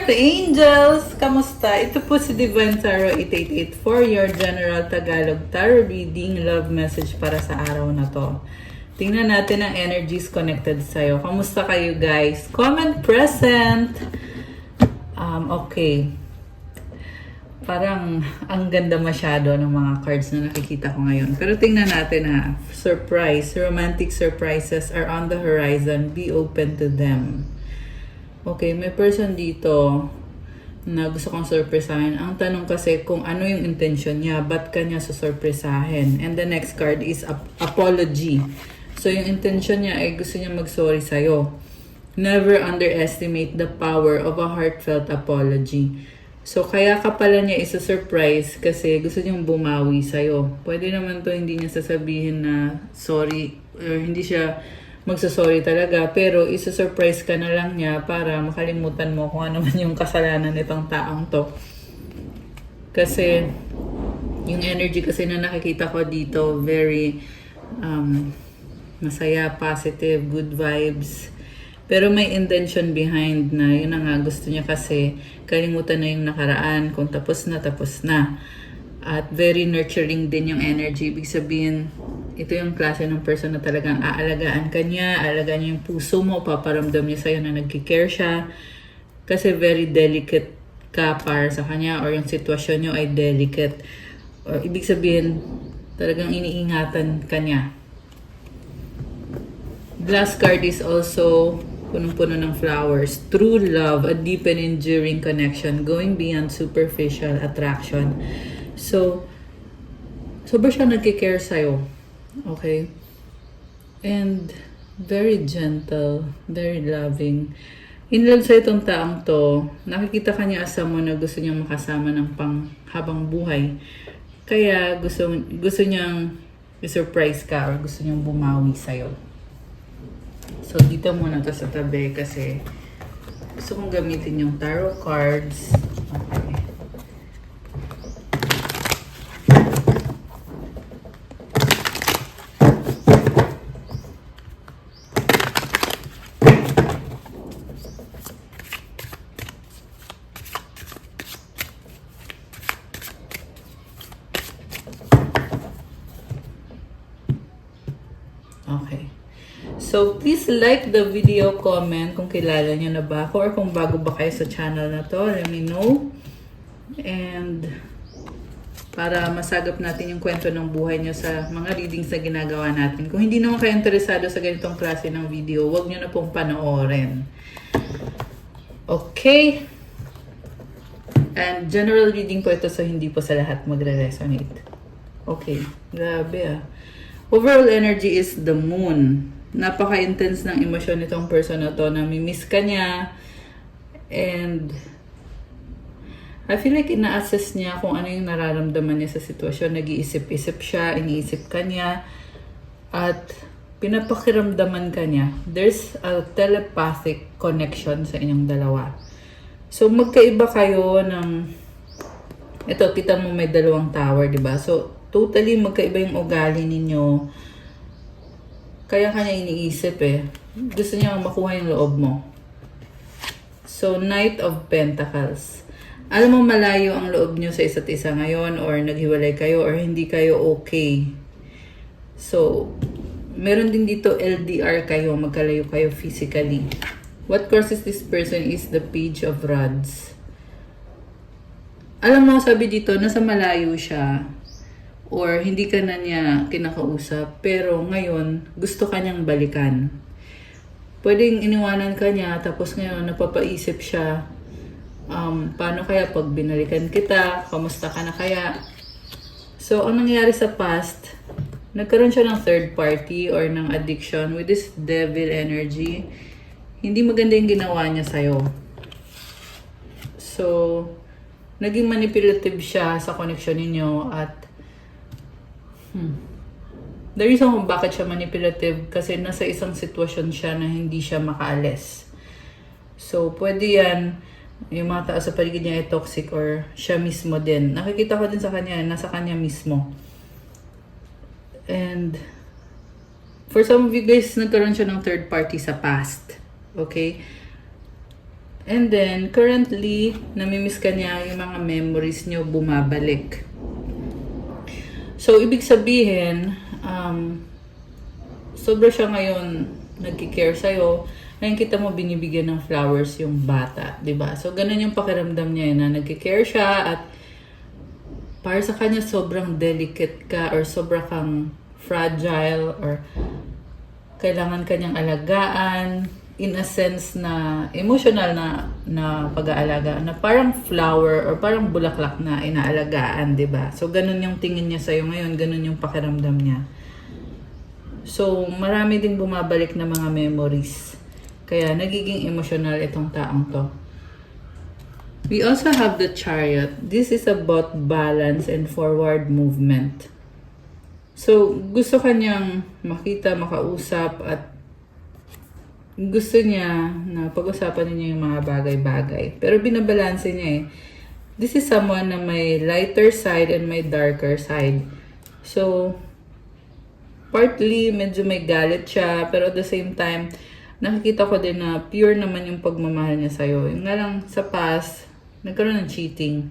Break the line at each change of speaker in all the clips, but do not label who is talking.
Earth Angels! Kamusta? Ito po si Divine Tarot 888 for your General Tagalog Tarot Reading Love Message para sa araw na to. Tingnan natin ang energies connected sa'yo. Kamusta kayo guys? Comment present! Okay. Parang ang ganda masyado ng mga cards na nakikita ko ngayon. Pero tingnan natin ha. Surprise. Romantic surprises are on the horizon. Be open to them. Okay, may person dito na gusto kong surpresahin. Ang tanong kasi kung ano yung intention niya, ba't kanya susurpresahin? And the next card is apology. So yung intention niya ay gusto niya mag-sorry sa'yo. Never underestimate the power of a heartfelt apology. So kaya ka pala niya isa-surprise kasi gusto niyang bumawi sa'yo. Pwede naman to hindi niya sasabihin na sorry or hindi siya magsasorry talaga, pero isa-surprise ka na lang niya para makalimutan mo kung ano man yung kasalanan nitong taong to. Kasi yung energy kasi na nakikita ko dito, very masaya, positive, good vibes. Pero may intention behind na yun na nga gusto niya kasi kalimutan na yung nakaraan, kung tapos na, tapos na. At very nurturing din yung energy. Ibig sabihin, ito yung klase ng person na talagang aalagaan ka niya, aalagaan niya yung puso mo, paparamdam niya sa'yo na nagkikare siya. Kasi very delicate ka para sa kanya or yung sitwasyon niyo ay delicate. Or, ibig sabihin, talagang iniingatan ka niya. Last card is also punong-puno ng flowers. True love, a deep and enduring connection, going beyond superficial attraction. So, sobra siya nagkikare sa'yo. Okay? And very gentle, very loving. In love sa itong taong to, nakikita ka niya as someone na gusto niyang makasama ng panghabang buhay. Kaya gusto niyang i-surprise ka or gusto niyang bumawi sa'yo. So, dito muna to sa tabi kasi gusto kong gamitin yung tarot cards. Okay. Okay. So, please like the video, comment kung kilala nyo na ba ako or kung bago ba kayo sa channel na to, let me know. And para masagap natin yung kwento ng buhay nyo sa mga readings na ginagawa natin. Kung hindi naman kayo interesado sa ganitong klase ng video, huwag nyo na pong panoorin. Okay. And general reading po ito so hindi po sa lahat magre-resonate. Okay. Grabe ah. Overall energy is the moon. Napaka-intense ng emosyon nitong person na to, na mimiss ka niya. And I feel like ina-assess niya kung ano yung nararamdaman niya sa sitwasyon. Nag-iisip-isip siya, iniisip ka niya. At pinapakiramdaman ka niya. There's a telepathic connection sa inyong dalawa. So magkaiba kayo ng... Ito, kita mo may dalawang tower, diba? So totally magkaiba yung ugali ninyo. Kaya kanya iniisip eh. Gusto niya makuha yung loob mo. So, Knight of Pentacles. Alam mo malayo ang loob niyo sa isa't isa ngayon or naghiwalay kayo or hindi kayo okay. So, meron din dito LDR kayo, magkalayo kayo physically. What causes this person is the Page of Rods. Alam mo, sabi dito, nasa malayo siya. Or hindi ka na niya kinakausap, pero ngayon gusto ka niyang balikan. Pwedeng iniwanan ka niya, tapos ngayon napapaisip siya, paano kaya pag binalikan kita, kamusta ka na kaya? So, ang nangyari sa past, nagkaroon siya ng third party or ng addiction with this devil energy. Hindi maganda yung ginawa niya sa'yo. So, naging manipulative siya sa connection ninyo at the reason kung bakit siya manipulative kasi nasa isang sitwasyon siya na hindi siya makaalis. So, pwede yan, yung mga tao sa paligid niya ay toxic or siya mismo din. Nakikita ko din sa kanya, nasa kanya mismo. And, for some of you guys, nagkaroon siya ng third party sa past. Okay? And then, currently, namimiss ka niya yung mga memories niyo bumabalik. So, ibig sabihin, sobra siya ngayon nagki-care sa'yo. Ngayon kita mo binibigyan ng flowers yung bata, 'di ba? So, ganun yung pakiramdam niya na nagki-care siya at para sa kanya sobrang delicate ka or sobrang kang fragile or kailangan kanyang alagaan in a sense na emotional na pag-aalaga na parang flower or parang bulaklak na inaalagaan, 'di ba? So ganun yung tingin niya sa ngayon, ganun yung pakiramdam niya. So marami ding bumabalik na mga memories. Kaya nagiging emotional itong taong to. We also have the Chariot. This is about balance and forward movement. So gusto kanyang makita, makausap at gusto niya na pag-usapan niya yung mga bagay-bagay. Pero binabalanse niya eh. This is someone na may lighter side and may darker side. So, partly, medyo may galit siya. Pero at the same time, nakikita ko din na pure naman yung pagmamahal niya sa'yo. Yung nga lang sa past, nagkaroon ng cheating.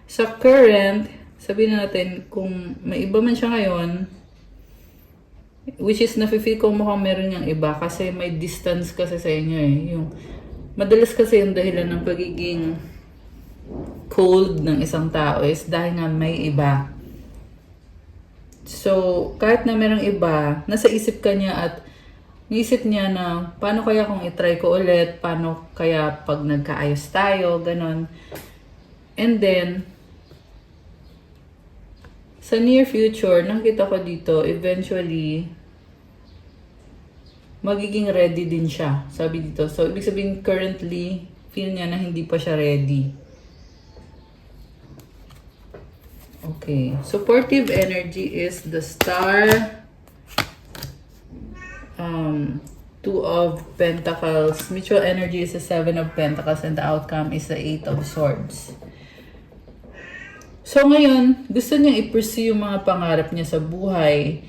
Sa current, sabihin na natin, kung may iba man siya ngayon, which is nafe-feel ko mukhang meron niyang iba kasi may distance kasi sa inyo eh. Yung, madalas kasi yung dahilan ng pagiging cold ng isang tao is dahil nga may iba. So, kahit na merong iba, nasa isip ka niya at naisip niya na paano kaya kung itry ko ulit, paano kaya pag nagkaayos tayo, ganon. And then, sa near future, nakita ko dito, eventually, magiging ready din siya. Sabi dito. So, ibig sabihin, currently, feel niya na hindi pa siya ready. Okay. Supportive energy is the Star, Two of Pentacles. Mutual energy is the Seven of Pentacles and the outcome is the Eight of Swords. So ngayon, gusto niya i-pursue yung mga pangarap niya sa buhay.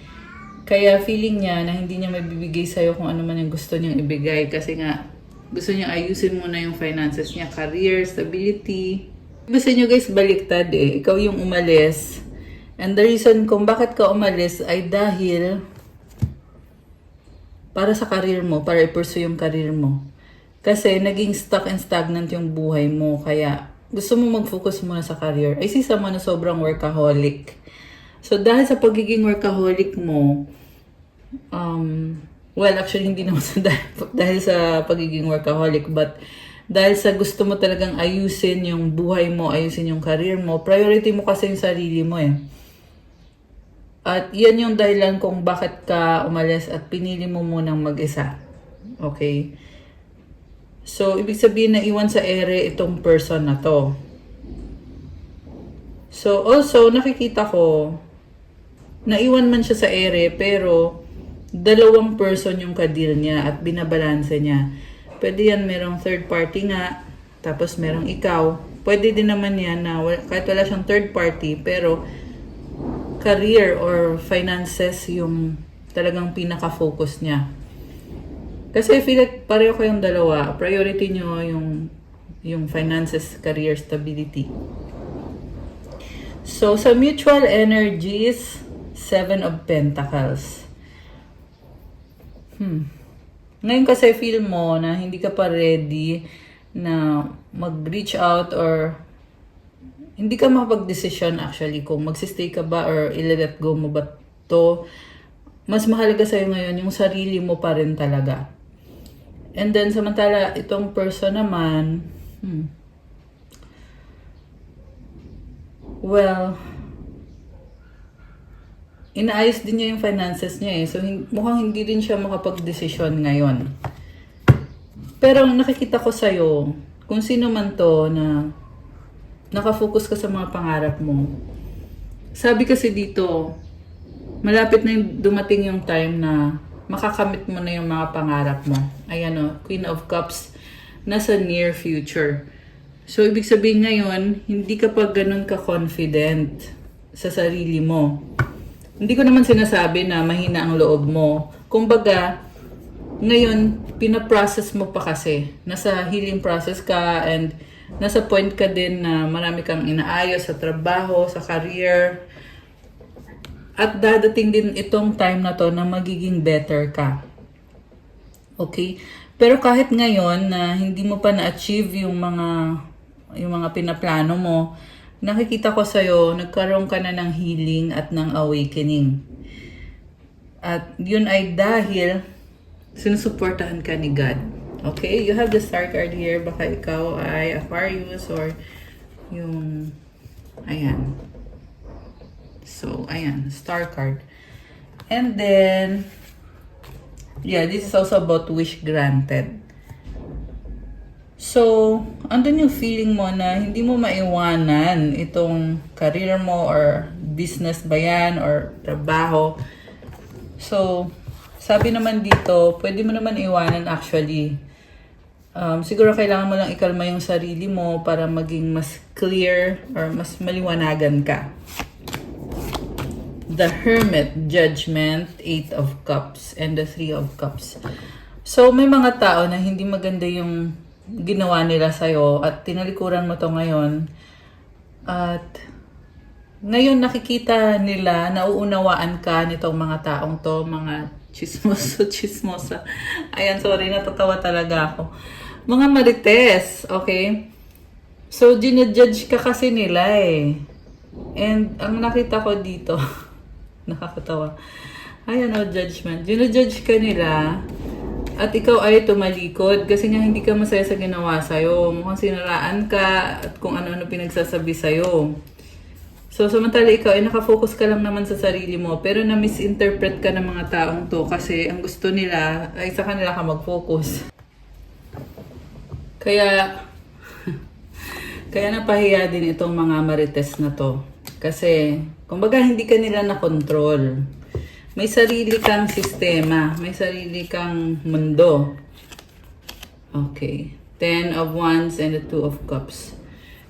Kaya feeling niya na hindi niya mabibigay sa'yo kung ano man yung gusto niyang ibigay. Kasi nga, gusto niya ayusin muna yung finances niya, career, stability. Gusto niyo guys, baliktad eh. Ikaw yung umalis. And the reason kung bakit ka umalis ay dahil para sa career mo, para i-pursue yung career mo. Kasi naging stuck and stagnant yung buhay mo. Kaya gusto mo mag-focus muna sa career. I see someone na sobrang workaholic. So, dahil sa pagiging workaholic mo, well, actually, hindi naman dahil sa pagiging workaholic, but dahil sa gusto mo talagang ayusin yung buhay mo, ayusin yung career mo, priority mo kasi yung sarili mo eh. At yan yung dahilan kung bakit ka umalis at pinili mo munang mag-isa. Okay? So, ibig sabihin na iwan sa ere itong person na to. So, also, nakikita ko, naiwan man siya sa ere, pero dalawang person yung kadil niya at binabalanse niya. Pwede yan, merong third party nga, tapos merong ikaw. Pwede din naman yan na kahit wala siyang third party, pero career or finances yung talagang pinaka-focus niya. Kasi I feel like pareho kayong dalawa. Priority nyo yung finances, career, stability. So, sa mutual energies, Seven of Pentacles. Ngayon kasi feel mo na hindi ka pa ready na mag-reach out or hindi ka makapag-decision actually kung magsistay ka ba or i-let go mo ba to. Mas mahalaga sa'yo ngayon yung sarili mo pa rin talaga. And then, samantala, itong person naman, well, inaayos din niya yung finances niya eh. So, mukhang hindi din siya makapag-desisyon ngayon. Pero, nakikita ko sa'yo, kung sino man to na nakafocus ka sa mga pangarap mo. Sabi kasi dito, malapit na yung dumating yung time na makakamit mo na yung mga pangarap mo. Ayan o, Queen of Cups, nasa near future. So, ibig sabihin ngayon, hindi ka pa ganun ka-confident sa sarili mo. Hindi ko naman sinasabi na mahina ang loob mo. Kumbaga, Ngayon, pinaprocess mo pa kasi. Nasa healing process ka and nasa point ka din na marami kang inaayos sa trabaho, sa career. At dadating din itong time na to na magiging better ka. Okay? Pero kahit ngayon na hindi mo pa na-achieve yung mga pinaplano mo, nakikita ko sa'yo, nagkaroon ka na ng healing at ng awakening. At yun ay dahil sinusuportahan ka ni God. Okay? You have the star card here. Baka ikaw ay Aquarius or yung... Ayan. So, ayan. Star card. And then... Yeah, this is also about wish granted. So, andun yung feeling mo na hindi mo maiwanan itong career mo or business ba yan or trabaho. So, sabi naman dito, pwede mo naman iwanan actually. Siguro kailangan mo lang ikalma yung sarili mo para maging mas clear or mas maliwanagan ka. The Hermit, Judgment, 8 of Cups, and the 3 of Cups. So, may mga tao na hindi maganda yung ginawa nila sa'yo at tinalikuran mo to ngayon. At ngayon nakikita nila, nauunawaan ka nitong mga taong to, mga chismosa. Ayan, sorry, natatawa talaga ako. Mga marites, okay? So, ginajudge ka kasi nila eh. And ang nakita ko dito, nakakatawa. Ayan o, judgment. Ginajudge ka nila at ikaw ay tumalikod kasi nga hindi ka masaya sa ginawa sa'yo. Mukhang sinaraan ka at kung ano-ano pinagsasabi sa'yo. So, samantala ikaw ay nakafocus ka lang naman sa sarili mo pero na-misinterpret ka ng mga taong to kasi ang gusto nila ay sa kanila ka mag-focus. Kaya napahiya din itong mga marites na to. Kasi, kumbaga hindi ka nila na-control. May sarili kang sistema. May sarili kang mundo. Okay. 10 of Wands and the 2 of Cups.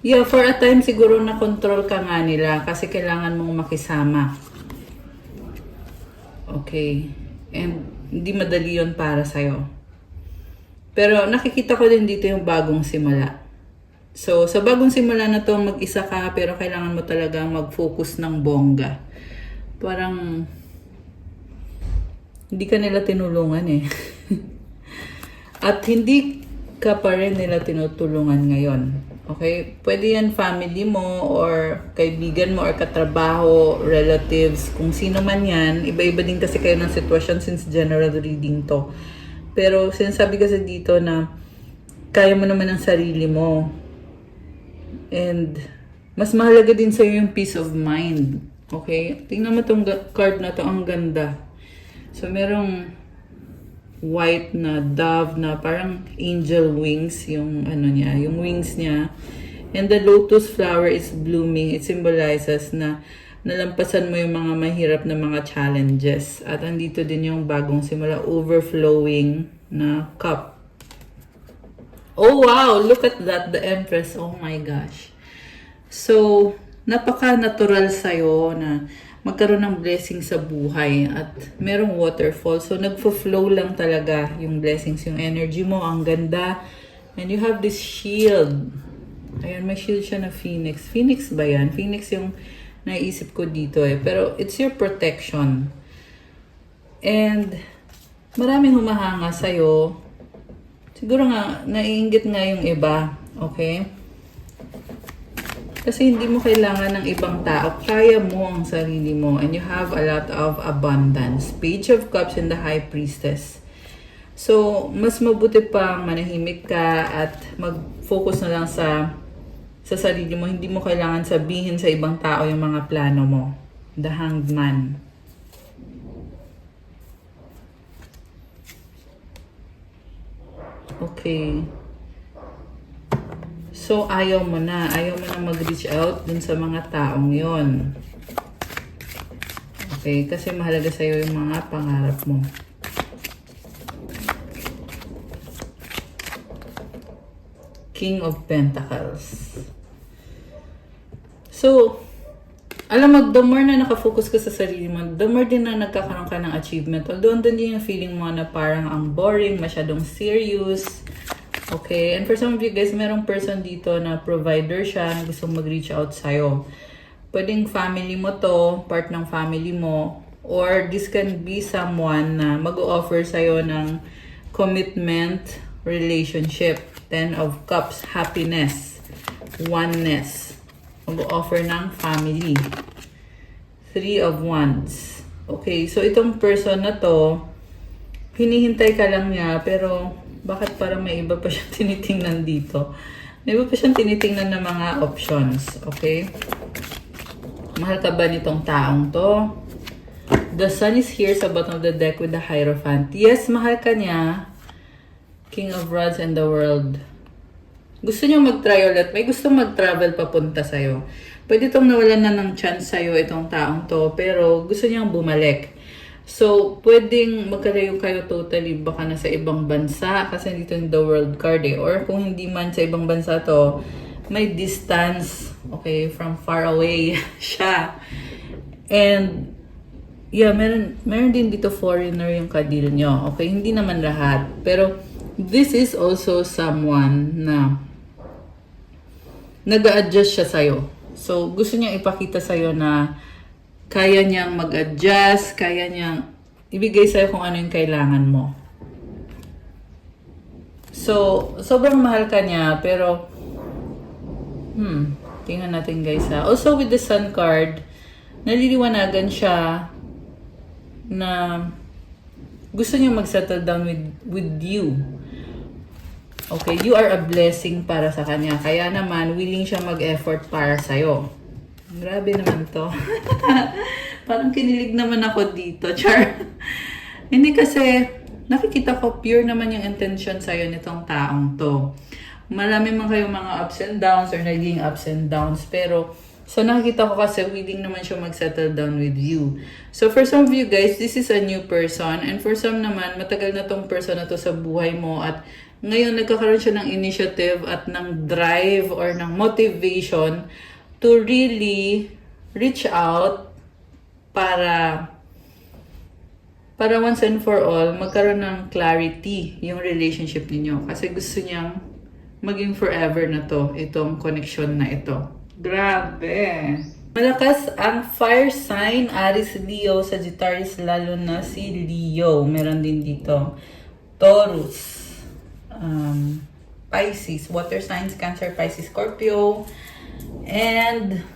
Yeah, for a time siguro na-control ka nga nila kasi kailangan mong makisama. Okay. And hindi madali yun para sa'yo. Pero nakikita ko din dito yung bagong simula. So, sa bagong simula na to, mag-isa ka pero kailangan mo talaga mag-focus ng bongga. Parang hindi ka nila tinulungan eh. At hindi ka pa rin nila tinutulungan ngayon. Okay? Pwede yan family mo or kaibigan mo or katrabaho, relatives, kung sino man yan. Iba-iba din kasi kayo ng sitwasyon since general reading to. Pero sinasabi kasi dito na kaya mo naman ang sarili mo. And mas mahalaga din sa'yo yung peace of mind. Okay? Tingnan mo tong card na to. Ang ganda. So, merong white na dove na parang angel wings yung ano niya, yung wings niya. And the lotus flower is blooming. It symbolizes na nalampasan mo yung mga mahirap na mga challenges. At andito din yung bagong simula, overflowing na cup. Oh wow, look at that, the Empress. Oh my gosh. So, napaka-natural sa'yo na magkaroon ng blessing sa buhay at merong waterfall. So, nagfo-flow lang talaga yung blessings. Yung energy mo, ang ganda. And you have this shield. Ayan, may shield siya na phoenix. Phoenix ba yan? Phoenix yung naisip ko dito eh. Pero it's your protection. And maraming humahanga sa'yo. Siguro nga, naiinggit nga yung iba. Okay? Kasi hindi mo kailangan ng ibang tao. Kaya mo ang sarili mo. And you have a lot of abundance. Page of Cups and the High Priestess. So, mas mabuti pang manahimik ka at mag-focus na lang sa sarili mo. Hindi mo kailangan sabihin sa ibang tao yung mga plano mo. The Hanged Man. Okay. So, ayaw mo na mag-reach out dun sa mga taong yon. Okay, kasi mahalaga sa'yo yung mga pangarap mo. King of Pentacles. So, Alam mo, the more na nakafocus ka sa sarili mo, the more din na nagkakaroon ka ng achievement. Although, doon din yung feeling mo na parang ang boring, masyadong serious. Okay? And for some of you guys, merong person dito na provider siya, na gustong mag-reach out sa'yo. Pwedeng family mo to, part ng family mo, or this can be someone na mag-o-offer sa'yo ng commitment, relationship. 10 of Cups, happiness, oneness. Mag-offer ng family. 3 of Wands. Okay, so itong person na to, hinihintay ka lang niya, pero bakit parang may iba pa siyang tinitingnan dito? May iba pa siyang tinitingnan ng mga options. Okay? Mahal ka ba nitong taong to? The Sun is here sa bottom of the deck with the Hierophant. Yes, mahal ka niya. King of Rods and the World. Gusto niyo mag-try ulit. May gusto mag-travel papunta sa'yo. Pwede itong nawalan na ng chance sa'yo itong taong to, pero gusto niyang bumalik. So, pwedeng magkalayo kayo totally, baka na sa ibang bansa, kasi dito yung the World card eh. Or kung hindi man sa ibang bansa to, may distance, okay, from far away siya. And, yeah, meron din dito foreigner yung kadil nyo. Okay, hindi naman lahat. Pero, this is also someone na nag-a-adjust siya sa'yo. So, gusto niyang ipakita sa'yo na kaya niyang mag-adjust, kaya niyang ibigay sa'yo kung ano yung kailangan mo. So, sobrang mahal ka niya, pero, tingnan natin guys ha. Also, with the Sun card, naliliwanagan siya na gusto niya mag-settle down with you. Okay, you are a blessing para sa kanya. Kaya naman, willing siya mag-effort para sa'yo. Grabe naman to. Parang kinilig naman ako dito, Char. Hindi kasi, nakikita ko pure naman yung intention sa'yo nitong taong to. Marami man kayong mga ups and downs or naging ups and downs. Pero, so nakikita ko kasi willing naman siya mag-settle down with you. So for some of you guys, this is a new person. And for some naman, matagal na tong person na to sa buhay mo. At ngayon, nagkakaroon siya ng initiative at ng drive or ng motivation to really reach out para once and for all, magkaroon ng clarity yung relationship niyo. Kasi gusto niyang maging forever na to, itong connection na ito. Grabe! Malakas ang fire sign, Aries, Leo, Sagittarius, lalo na si Leo. Meron din dito. Taurus. Pisces, water signs, Cancer, Pisces, Scorpio, and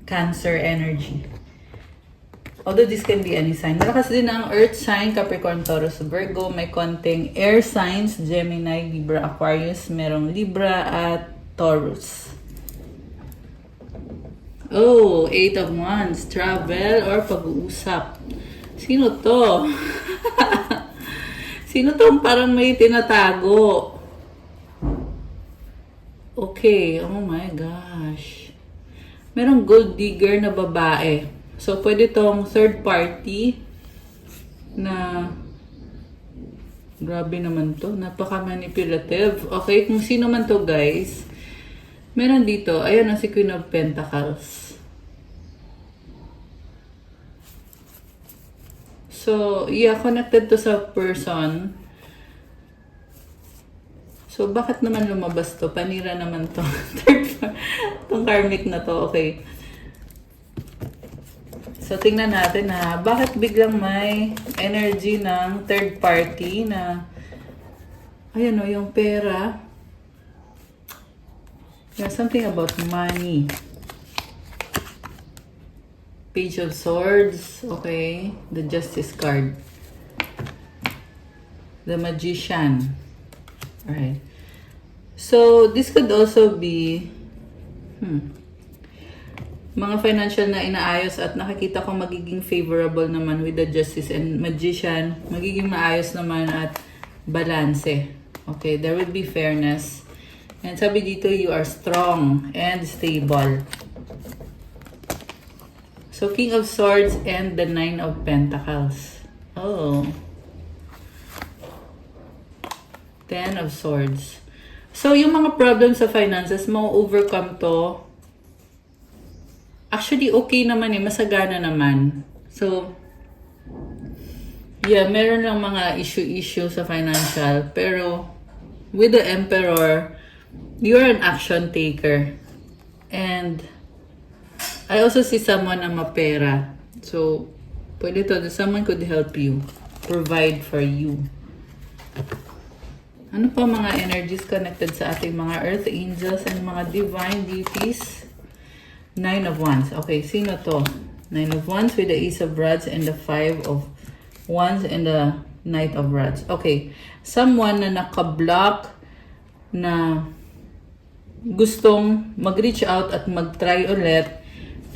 Cancer energy. Although this can be any sign. Malakas din ang earth sign, Capricorn, Taurus, Virgo. May konting air signs, Gemini, Libra, Aquarius. Merong Libra at Taurus. Oh, 8 of Wands, travel or pag-uusap. Sino to? Sino to parang may tinatago? Okay, oh my gosh. Merong gold digger na babae. So, pwede tong third party na grabe naman to. Napaka-manipulative. Okay, kung sino man to guys, meron dito, ayan ang si Queen of Pentacles. So, yeah, connected to sa person. So, bakit naman lumabas to? Panira naman to. Itong karmic na to, okay. So, tingnan natin ha. Bakit biglang may energy ng third party na, ayan o, yung pera. Yeah, something about money. Page of Swords. Okay. The Justice card. The Magician. Alright. So, this could also be mga financial na inaayos at nakikita ko magiging favorable naman with the Justice and Magician. Magiging maayos naman at balanse. Okay. There will be fairness. And sabi dito, you are strong and stable. So, King of Swords and the Nine of Pentacles. Oh. 10 of Swords. So, yung mga problems sa finances, ma-overcome to actually okay naman eh, masagana naman. So, yeah, meron lang mga issue sa financial, pero with the Emperor, you're an action taker. And I also see someone na mapera. So, pwede to, someone could help you, provide for you. Ano pa mga energies connected sa ating mga earth angels and mga divine deities? Nine of Wands. Okay, sino to? Nine of Wands with the Ace of Rods and the Five of Wands and the Knight of Rods. Okay, someone na naka-block na gustong mag-reach out at mag-try ulit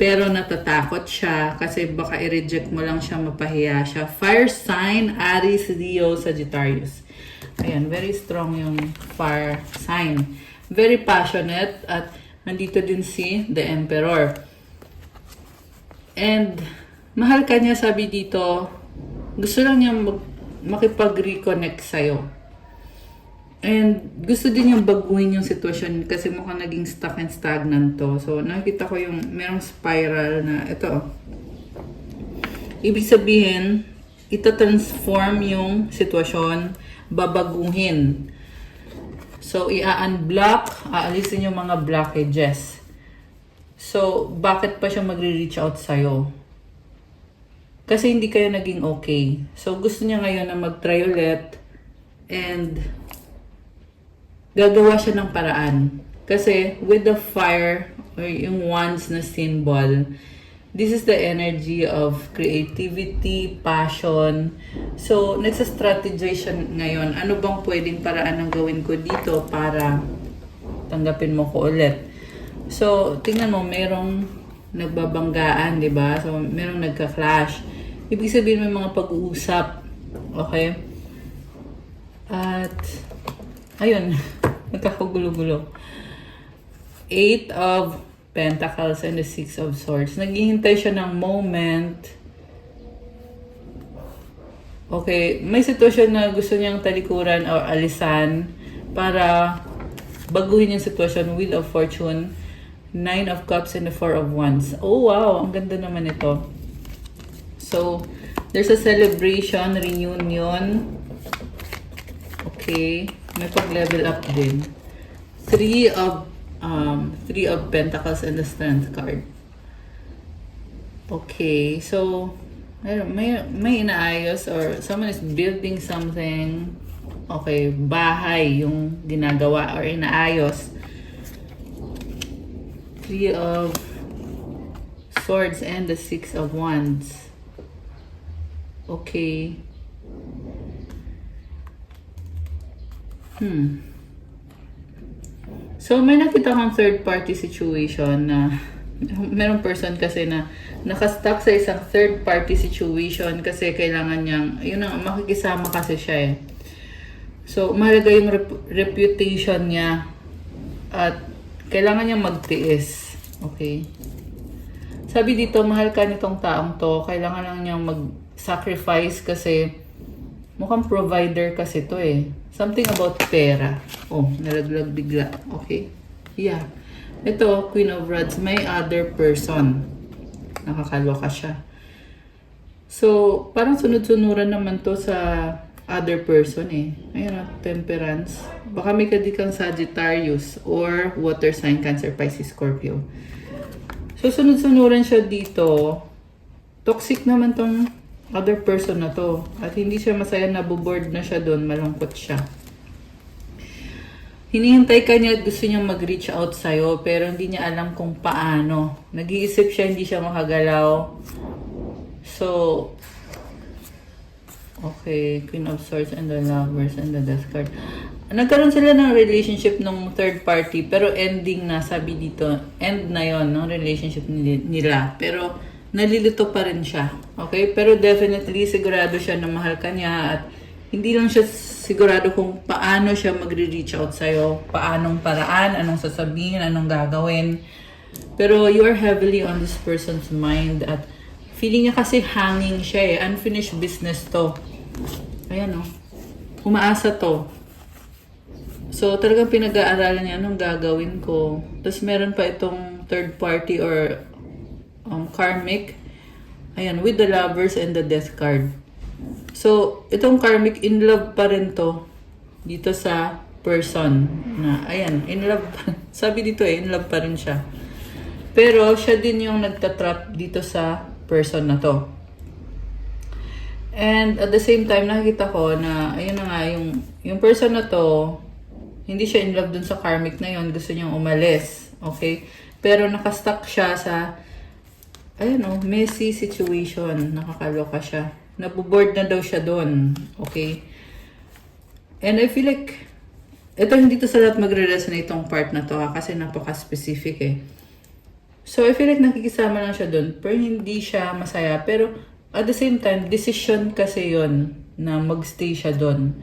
pero natatakot siya kasi baka i-reject mo lang siya, mapahiya siya. Fire sign, Aries, Leo, Sagittarius. Ayan, very strong yung fire sign. Very passionate at nandito din si the Emperor. And mahal ka niya, sabi dito, gusto lang niya makipag-reconnect sa'yo. And gusto din yung baguhin yung sitwasyon kasi mukhang naging stuck and stagnant to. So nakita ko yung merong spiral na ito. Ibig sabihin, ita-transform yung sitwasyon, babaguhin. So, i-unblock, aalisin yung mga blockages. So, bakit pa siya magre-reach out sa'yo? Kasi hindi kayo naging okay. So, gusto niya ngayon na mag-try ulit and gagawa siya ng paraan. Kasi, with the fire, or yung wands na symbol, this is the energy of creativity, passion. So, nagsa-strategize siya ngayon. Ano bang pwedeng paraan ang gawin ko dito para tanggapin mo ko ulit? So, tingnan mo, merong nagbabanggaan, di ba? So, merong nagka-clash. Ibig sabihin may mga pag-uusap. Okay? At, ayun, nagkakagulo-gulo. Eight of Pentacles and the Six of Swords. Naghihintay siya ng moment. Okay, may sitwasyon na gusto niyang talikuran or alisan para baguhin yung sitwasyon. Wheel of Fortune, Nine of Cups and the Four of Wands. Oh wow, ang ganda naman ito. So, there's a celebration, reunion. Okay, may pag-level up din. Three of Pentacles and the Strength card. Okay, so may inaayos or someone is building something. Okay, bahay yung ginagawa or inaayos. Three of Swords and the Six of Wands. Okay. So, may nakita kang third party situation na merong person kasi na nakastuck sa isang third party situation kasi kailangan niyang, yun ang makikisama kasi siya eh. So, mahalaga yung reputation niya at kailangan niyang magtiis. Okay? Sabi dito, mahal ka nitong taong to, kailangan lang niyang mag-sacrifice kasi mukhang provider kasi to eh. Something about pera. Oh, nalaglag bigla. Okay? Yeah. Ito, Queen of Rods, may other person. Nakakaloka siya. So, parang sunod-sunuran naman to sa other person eh. Ayun o, Temperance. Baka may kadikang Sagittarius or water sign, Cancer, Pisces, Scorpio. So, sunod-sunuran siya dito. Toxic naman tong other person na to. At hindi siya masaya, naboboard na siya doon, malungkot siya. Hinihintay ka niya at gusto niyang mag-reach out sa'yo, pero hindi niya alam kung paano. Nag-iisip siya, hindi siya makagalaw. So, okay, Queen of Swords and the Lovers and the Death card. Nagkaroon sila ng relationship ng third party, pero ending na, sabi dito, end na yon ng relationship nila. Pero, nalilito pa rin siya. Okay? Pero definitely, sigurado siya na mahal ka niya at hindi lang siya sigurado kung paano siya magre-reach out sa'yo, paanong paraan, anong sasabihin, anong gagawin. Pero you are heavily on this person's mind at feeling niya kasi hanging siya eh. Unfinished business to. Ayan o. Umaasa to. So, talagang pinag-aaralan niya anong gagawin ko. Tapos meron pa itong third party or karmic. Ayan, with the lovers and the death card. So, itong karmic, in love pa rin to dito sa person. Na, ayan, in love. Sabi dito in love pa rin siya. Pero, siya din yung nagtatrap dito sa person na to. And at the same time, nakikita ko na, ayun na nga, yung person na to, hindi siya in love dun sa karmic na yun. Gusto niyang umalis. Okay? Pero nakastuck siya sa messy situation. Nakakaloka siya. Naboboard na daw siya doon. Okay? And I feel like, ito hindi to sa lahat magre-resonate itong part na to kasi napaka-specific eh. So I feel like nakikisama lang siya doon. Pero hindi siya masaya. Pero at the same time, decision kasi yon na magstay siya doon.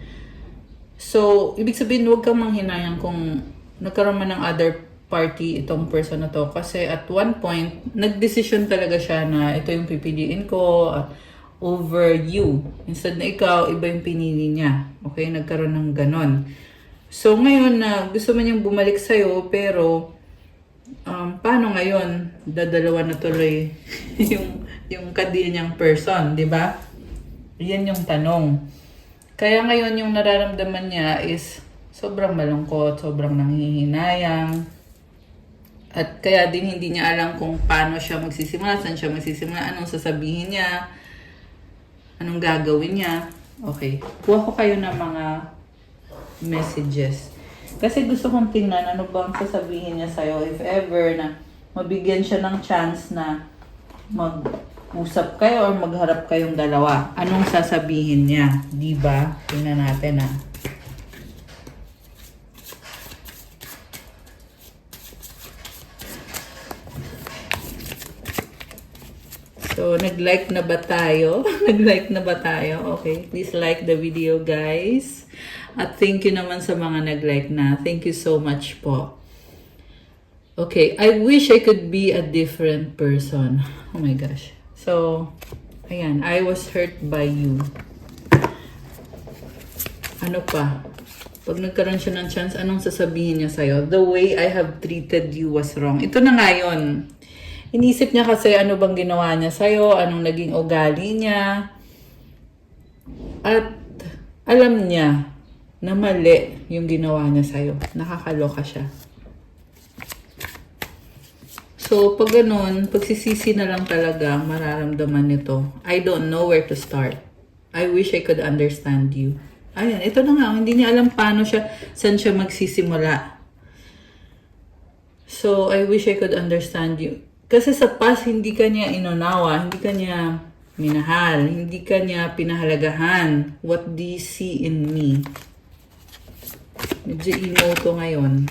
So, ibig sabihin, huwag kang manghinayang kung nagkaroon man ng other party itong person na to. Kasi at one point, nagdesisyon talaga siya na ito yung pipiliin ko over you. Instead na ikaw, iba yung pinili niya. Okay? Nagkaroon ng ganon. So, ngayon na gusto man niyang bumalik sa'yo, pero paano ngayon? Dadalawa na tuloy yung kadil niyang person, di ba? Yan yung tanong. Kaya ngayon yung nararamdaman niya is sobrang malungkot, sobrang nanghihinayang. At kaya din hindi niya alam kung paano siya magsisimula, saan siya magsisimula, anong sasabihin niya, anong gagawin niya. Okay. Kuha ko kayo ng mga messages. Kasi gusto kong tingnan ano bang sasabihin niya sa'yo if ever na mabigyan siya ng chance na mag-usap kayo or magharap kayong dalawa. Anong sasabihin niya? Diba? Tingnan natin So, nag-like na ba tayo? Nag-like na ba tayo? Okay. Please like the video, guys. At thank you naman sa mga nag-like na. Thank you so much po. Okay. I wish I could be a different person. Oh my gosh. So, ayan. I was hurt by you. Ano pa? Pag nagkaroon siya ng chance, anong sasabihin niya sa'yo? The way I have treated you was wrong. Ito na nga yun. Inisip niya kasi ano bang ginawa niya sa'yo, anong naging ugali niya. At alam niya na mali yung ginawa niya sa'yo. Nakakaloka siya. So, pag ganun, pagsisisi na lang talaga ang mararamdaman nito. I don't know where to start. I wish I could understand you. Ayan, ito na nga. Hindi niya alam paano siya, saan siya magsisimula. So, I wish I could understand you. Kasi sa past, hindi ka niya inunawa, hindi ka niya minahal, hindi ka niya pinahalagahan. What do you see in me? Medyo emo to ngayon.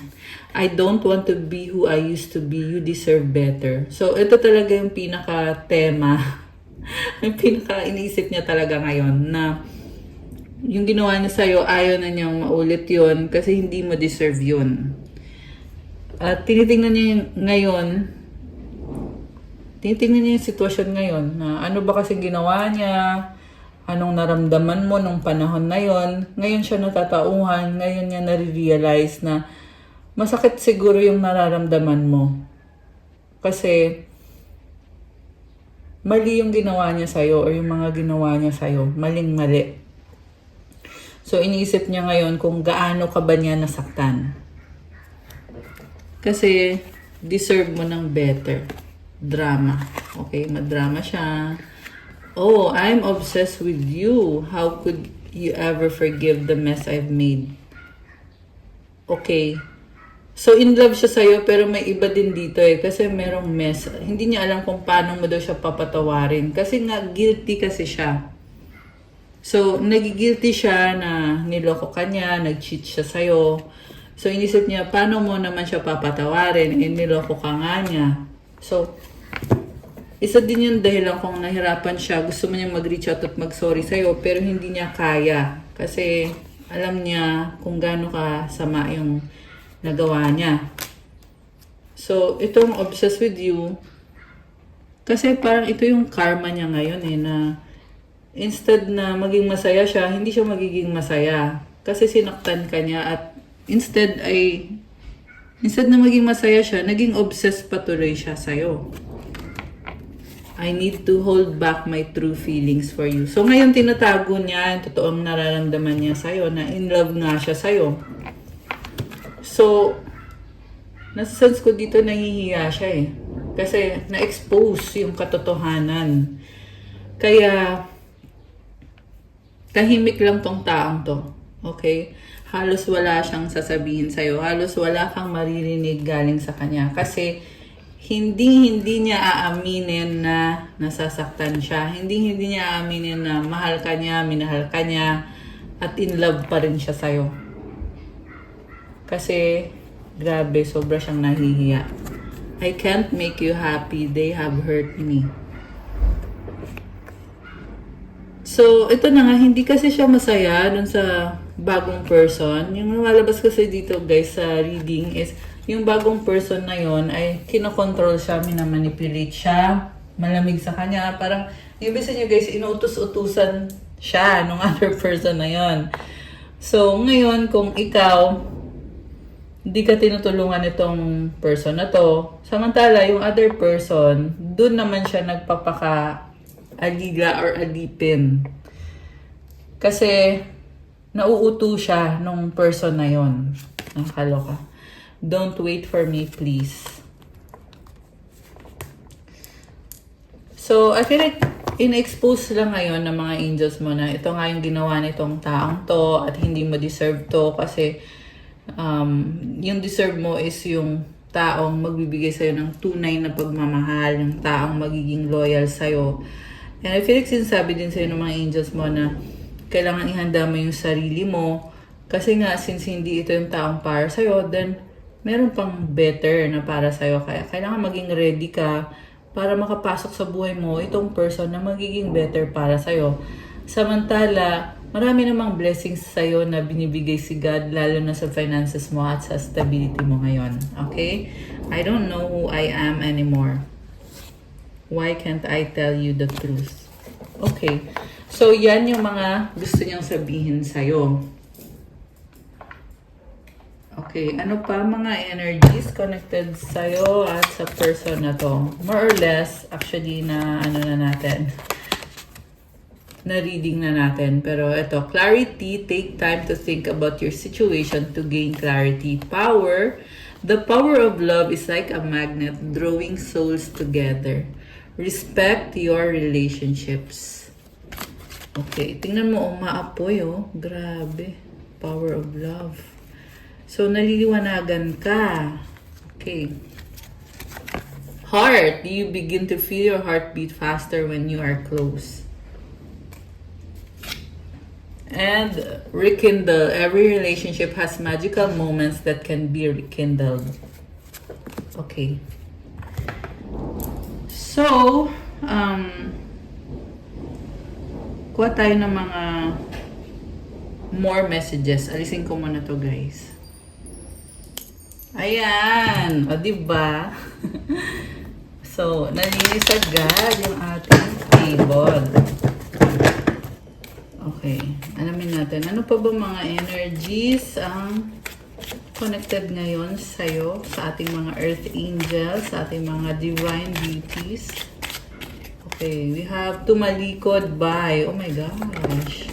I don't want to be who I used to be. You deserve better. So, ito talaga yung pinaka-tema. Yung pinaka-iniisip niya talaga ngayon na yung ginawa niya sa'yo, ayaw na niyang maulit yun kasi hindi mo deserve yun. At tinitingnan niya ngayon, tinitingnan niya yung sitwasyon ngayon na ano ba kasi ginawa niya, anong naramdaman mo nung panahon na yon. Ngayon siya natatauhan, ngayon niya nare-realize na masakit siguro yung nararamdaman mo. Kasi mali yung ginawa niya sa'yo or yung mga ginawa niya sa'yo, maling-mali. So iniisip niya ngayon kung gaano ka ba niya nasaktan. Kasi deserve mo ng better. Drama. Okay, madrama siya. Oh, I'm obsessed with you. How could you ever forgive the mess I've made? Okay. So, in love siya sa'yo, pero may iba din dito eh. Kasi merong mess. Hindi niya alam kung paano mo daw siya papatawarin. Kasi nga, guilty kasi siya. So, nagigilty siya na niloko ka niya, nag-cheat siya sa'yo. So, inisip niya, paano mo naman siya papatawarin? Eh, niloko ka nga niya. So, isa din yung dahilan kung nahirapan siya. Gusto mo niya mag-reach out at mag-sorry sa'yo, pero hindi niya kaya. Kasi alam niya kung gaano ka sama yung nagawa niya. So, itong obsessed with you, kasi parang ito yung karma niya ngayon eh, na instead na maging masaya siya, hindi siya magiging masaya. Kasi sinaktan ka niya at instead na maging masaya siya, naging obsessed patuloy siya sa'yo. I need to hold back my true feelings for you. So ngayon tinatago niya yung totoong nararamdaman niya sa'yo, na in love nga siya sa'yo. So, nasa sense ko dito nahihiya siya eh. Kasi na-expose yung katotohanan. Kaya, tahimik lang tong taong to. Okay? Halos wala siyang sasabihin sa'yo. Halos wala kang maririnig galing sa kanya. Kasi, hindi niya aaminin na nasasaktan siya. Hindi niya aaminin na mahal ka niya, minahal ka niya, at in love pa rin siya sa'yo. Kasi, grabe, sobra siyang nahihiya. I can't make you happy. They have hurt me. So, ito na nga, hindi kasi siya masaya dun sa bagong person. Yung lumalabas kasi dito, guys, sa reading is, yung bagong person na yon ay kinokontrol siya, minamanipulate siya, malamig sa kanya. Parang, yung bisa nyo guys, inuutos-utusan siya nung other person na yon. So, ngayon, kung ikaw, hindi ka tinutulungan itong person na to, samantala, yung other person, dun naman siya nagpapaka-aliga or alipin. Kasi, nauuto siya nung person na yon. Nakakaloka. Don't wait for me, please. So, I feel like in-expose lang ngayon ng mga angels mo na ito nga yung ginawa nitong taong to at hindi mo deserve to kasi yung deserve mo is yung taong magbibigay sa'yo ng tunay na pagmamahal, yung taong magiging loyal sa'yo. And I feel like sinasabi din sa'yo ng mga angels mo na kailangan ihanda mo yung sarili mo kasi nga since hindi ito yung taong para sa'yo, then meron pang better na para sa'yo. Kaya kailangan maging ready ka para makapasok sa buhay mo itong person na magiging better para sa'yo. Samantala, marami namang blessings sa'yo na binibigay si God, lalo na sa finances mo at sa stability mo ngayon. Okay? I don't know who I am anymore. Why can't I tell you the truth? Okay. So, yan yung mga gusto niyang sabihin sa'yo. Okay, ano pa mga energies connected sa'yo at sa person na to? More or less, actually, na ano na natin. Na reading na natin. Pero ito, clarity, take time to think about your situation to gain clarity. Power, the power of love is like a magnet drawing souls together. Respect your relationships. Okay, tingnan mo, umaapoy oh. Grabe. Power of love. So, naliliwanagan ka. Okay. Heart. You begin to feel your heartbeat faster when you are close. And rekindle. Every relationship has magical moments that can be rekindled. Okay. So, kuha tayo ng mga more messages. Alisin ko muna to, guys. Ayan! O, diba? So, nalinis agad yung ating table. Okay. Alamin natin. Ano pa ba mga energies ang connected ngayon sa'yo, sa ating mga earth angels, sa ating mga divine deities? Okay. We have tumalikod by, oh my gosh,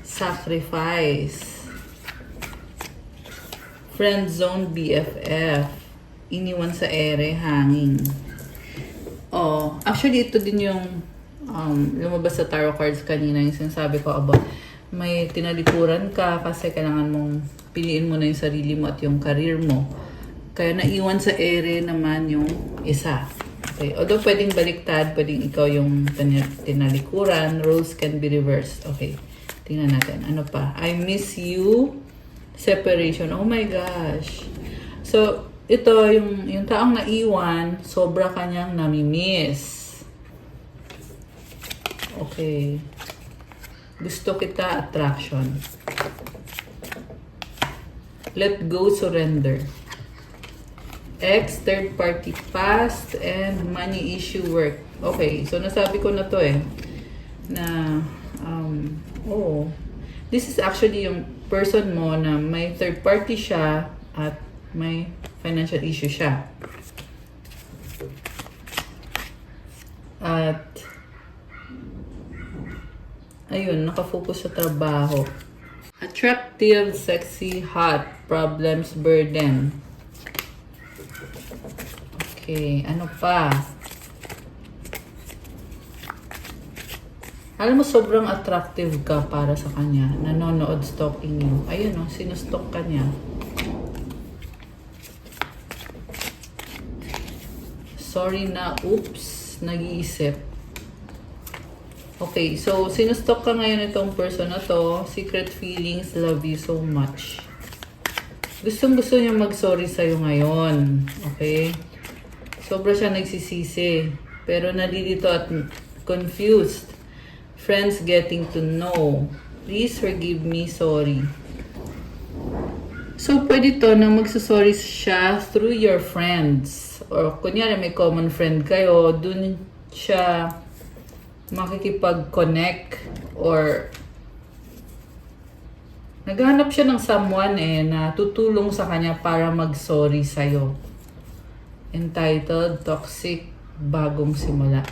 sacrifice. Friend zone BFF. Iniwan sa ere, hanging. Oh, actually ito din yung lumabas sa tarot cards kanina, yung sinasabi ko about may tinalikuran ka kasi kailangan mong piliin mo na yung sarili mo at yung career mo. Kaya naiwan sa ere naman yung isa. Okay. Although pwedeng baliktad, pwedeng ikaw yung tinalikuran, roles can be reversed. Okay. Tingnan natin. Ano pa? I miss you. Separation. Oh my gosh. So, ito, yung taong naiwan, sobra kanyang namimiss. Okay. Gusto kita, attraction. Let go, surrender. X, third party past, and money issue work. Okay, so nasabi ko na to na, this is actually yung person mo na may third party siya at may financial issue siya. At, ayun, nakafocus sa trabaho. Attractive, sexy, hot, problems, burden. Okay, ano pa? Alam mo, sobrang attractive ka para sa kanya. Nanonood, stalking you. Ayun o, sinustalk ka niya. Sorry na, oops, nag-iisip. Okay, so sinustalk ka ngayon itong person na to. Secret feelings, love you so much. Gustong-gusto niya mag-sorry sa'yo ngayon. Okay? Sobra siya nagsisisi. Pero nalilito at confused. Friends getting to know. Please forgive me, sorry. So, pwede to na magsasorry siya through your friends. Or kunyari may common friend kayo, dun siya makikipag-connect or naghahanap siya ng someone na tutulong sa kanya para mag-sorry sa'yo. Entitled, Toxic, Bagong Simula.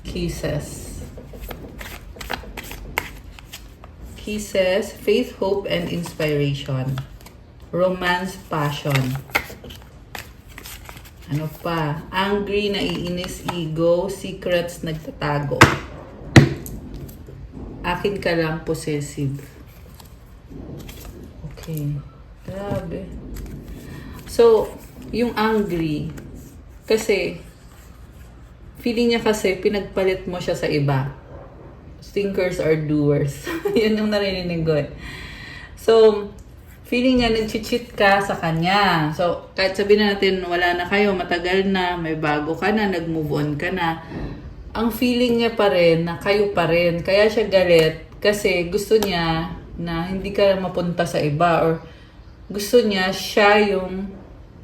Kisses. Kisses, faith, hope, and inspiration. Romance, passion. Ano pa? Angry, naiinis, ego, secrets, nagtatago. Akin ka lang, possessive. Okay. Grabe. So, yung angry, kasi, feeling niya kasi pinagpalit mo siya sa iba. Thinkers are doers. Yan yung narinig ko eh. So, feeling niya nag-cheat ka sa kanya. So, kahit sabihin natin wala na kayo, matagal na, may bago ka na, nag-move on ka na, ang feeling niya pa rin na kayo pa rin. Kaya siya galit kasi gusto niya na hindi ka mapunta sa iba or gusto niya siya yung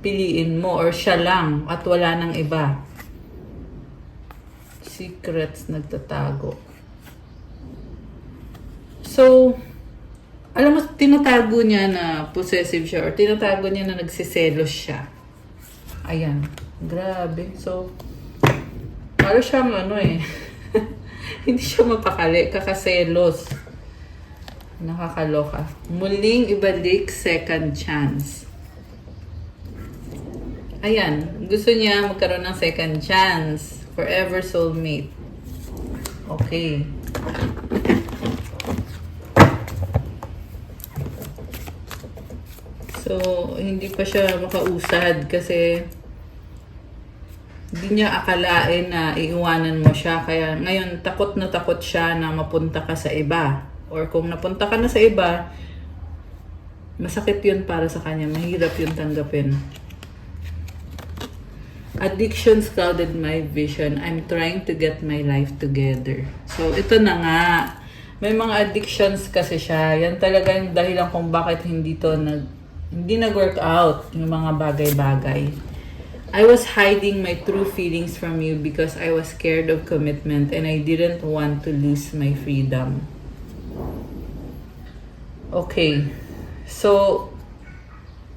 piliin mo or siya lang at wala nang iba. Secrets, nagtatago. So, alam mo, tinatago niya na possessive siya or tinatago niya na nagsiselos siya. Ayan. Grabe. So, parang siya hindi siya mapakali. Kakaselos. Nakakaloka. Muling ibalik, second chance. Ayan. Gusto niya magkaroon ng second chance. Forever soulmate. Okay. So, hindi pa siya makausad kasi hindi niya akalain na iiwanan mo siya. Kaya ngayon, takot na takot siya na mapunta ka sa iba. Or kung napunta ka na sa iba, masakit yun para sa kanya. Mahirap yun tanggapin. Addictions clouded my vision. I'm trying to get my life together. So, ito na nga. May mga addictions kasi siya. Yan talaga yung dahilan kung bakit hindi nag-work out yung mga bagay-bagay. I was hiding my true feelings from you because I was scared of commitment and I didn't want to lose my freedom. Okay. So,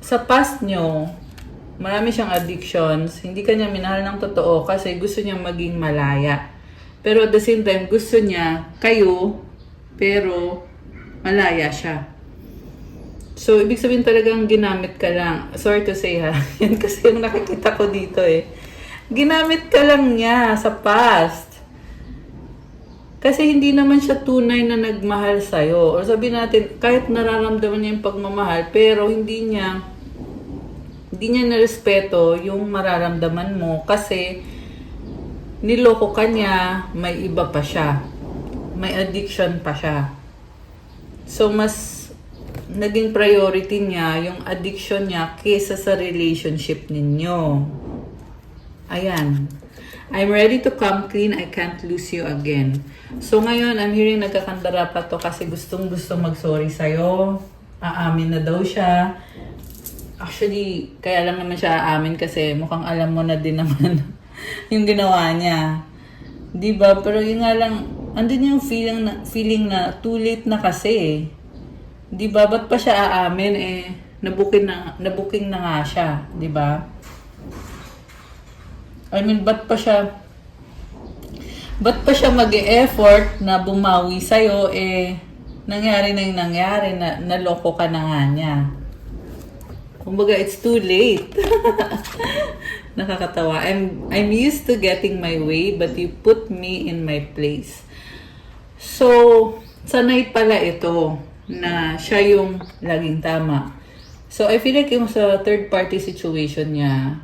sa past nyo, marami siyang addictions. Hindi kanya minahal ng totoo kasi gusto niya maging malaya. Pero at the same time, gusto niya kayo, pero malaya siya. So, ibig sabihin talagang ginamit ka lang. Sorry to say ha. Yan kasi yung nakikita ko dito eh. Ginamit ka lang niya sa past. Kasi hindi naman siya tunay na nagmahal sa'yo. Or sabihin natin, kahit nararamdaman niya yung pagmamahal, pero hindi niya narespeto yung mararamdaman mo kasi niloko ka niya, may iba pa siya. May addiction pa siya. So, mas naging priority niya yung addiction niya kesa sa relationship ninyo. Ayan. I'm ready to come clean. I can't lose you again. So, ngayon, I'm hearing nagkakandara pa to kasi gustong-gusto mag-sorry sa'yo. Aamin na daw siya. Actually, kaya lang naman siya aamin kasi mukhang alam mo na din naman yung ginawa niya. Diba? Pero yun nga lang, andun yung feeling na too late na kasi. Diba? Ba't pa siya aamin nabuking na nga siya. Diba? I mean, ba't pa siya mag-e-effort na bumawi sa'yo, nangyari na yung nangyari, na naloko ka na nga niya. Kumbaga, it's too late. Nakakatawa. I'm used to getting my way, but you put me in my place. So, sanay pala ito na siya yung laging tama. So, I feel like yung sa third party situation niya,